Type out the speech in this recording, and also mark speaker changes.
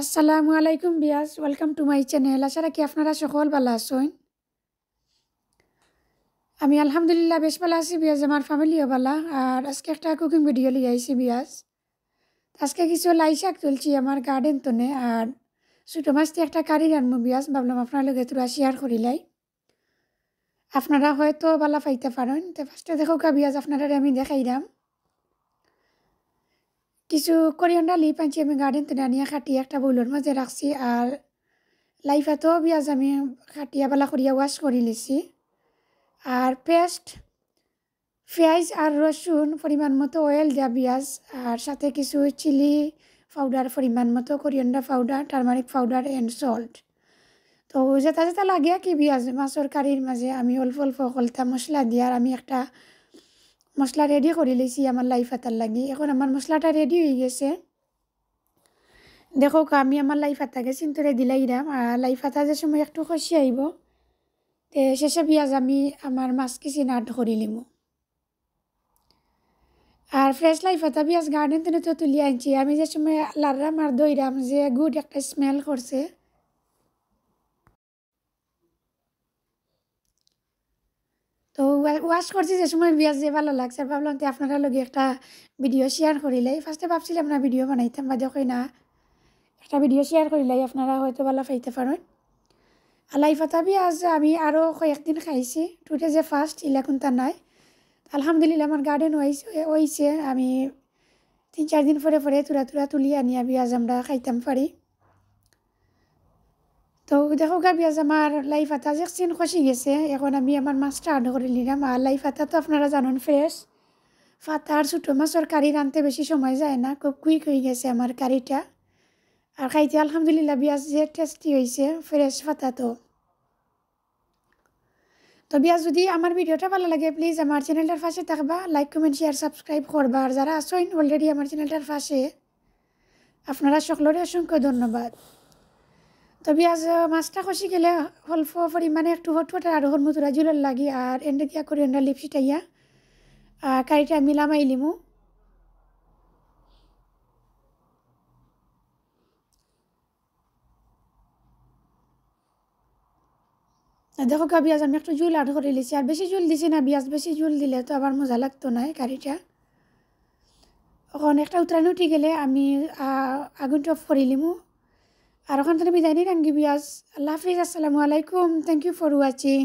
Speaker 1: আসসালামু আলাইকুম বিয়াস, welcome to my channel. আশা রাখি আপনারা সকল ভালো আছেন। আমি আলহামদুলিল্লাহ বেশ ভালো আছি বিয়াস, আমার ফ্যামিলিও ভালো। আর আজকে একটা কুকিং ভিডিও লিয়ে আইছি বিয়াস। আজকে কিছু লাই শাক তুলছি আমার গার্ডেন তনে, আর ছোটো মাছ দিয়ে একটা কারি রান্নবো বিয়াস। ভাবলাম আপনার লগে তোরা শেয়ার করিলাই, আপনারা হয়তো ভালো পাইতে পারেন। তো ফার্স্টে দেখো বিয়াস, আপনারা আমি দেখাইলাম কিছু করিয়ান্ডার লিপ আনছি আমি গার্ডেন তনে আনিয়া খাটিয়ে একটা বউলের মাঝে রাখছি। আর লাইফাতেও বিয়াস আমি খাটিয়া বালা করিয়া ওয়াশ করে লিছি। আর পেস্ট পেঁয়াজ আর রসুন পরিমাণ মতো, অয়েল দেওয়া পেঁয়াজ, আর সাথে কিছু চিলি পাউডার পরিমাণ মতো, coriander powder, turmeric powder and salt. তো যেটা যেটা লাগে কি পেঁয়াজ মাছের কারির মাঝে আমি অল্প অল্প কলতা মশলা দিয়ে আর আমি একটা মশলা রেডি করে লিছি আমার লাই পাতার লাগি। এখন আমার মশলাটা রেডি হয়ে গেছে। দেখো আমি আমার লাই পাতাকে চিন্তরে দিলাইরাম। আর লাই পাতা যে সময় একটু খসি আইব, তে শেষে পেঁয়াজ আমি আমার মাছ কিছু নাট করে লিমু। আর ফ্রেশ লাইফ পাতা পেঁয়াজ গার্ডেন থেকে তো তুলে আনছি আমি, যে সময় লাড়াম আর দইরাম যে গুড একটা স্মেল করছে। তো ওয়াশ করছি যে সময় পেঁয়াজ যে ভালো লাগছে, আর ভাবলাম তো আপনারা লগে একটা ভিডিও শেয়ার করিলাই। ফার্স্টে ভাবছিলাম না ভিডিও বানাইতাম, বা দেখো না একটা ভিডিও শেয়ার করিলাই, আপনারা হয়তো ভালো পাইতে পারেন। আর লাই পাতা পেঁয়াজ আমি আরও কয়েকদিন খাইছি, টুটে যে ফার্স্ট ইলাকুন তা নাই। আলহামদুলিল্লাহ আমার গার্ডেন হয়েছে। আমি 3-4 দিন পরে পরে তুরা তুলি আনিয়া পেঁয়াজ আমরা খাইতাম পারি। তো দেখো পেঁয়াজ আমার লাই পাতা যে চিন খসি গেছে। এখন আমি আমার মাছটা আর্ড করে নিলাম। আর লাই পাতা তো আপনারা জানেন ফ্রেশ পাতা, আর ছোটো মাছের কারি রাঁধতে বেশি সময় যায় না, খুব কুইক হয়ে গেছে আমার কারিটা। আর খাইতে আলহামদুলিল্লাহ পেঁয়াজ যে টেস্টি হয়েছে ফ্রেশ পাতা। তো পেঁয়াজ যদি আমার ভিডিওটা ভালো লাগে প্লিজ আমার চ্যানেলটার পাশে থাকবা, লাইক কমেন্ট শেয়ার সাবস্ক্রাইব করবা। আর যারা আসেন অলরেডি আমার চ্যানেলটার পাশে, আপনারা সকলের অসংখ্য ধন্যবাদ। তো পেঁয়াজ মাছটা কষি গেলে অল্প পরিমাণে একটু হটফট আর হরমুতুরা জুলের লাগি, আর এন্ডে দিয়া করে এন্ডা লিপসিটাইয়া কারিটা মিলামাই লিমু। দেখো পেঁয়াজ আমি একটু জুল আড করে লিছি, আর বেশি জুল দিছি না পেঁয়াজ, বেশি জুল দিলে তো আবার মজা লাগতো না কারিটা। এখন একটা উতরানি উঠি গেলে আমি আগুনটা অফ করে লিমু। আর ওখান থেকে বিদায় নিই রাঙ্গি পেঁয়াজ। আল্লাহ হাফিজ, আসসালামু আলাইকুম, থ্যাংক ইউ ফর ওয়াচিং।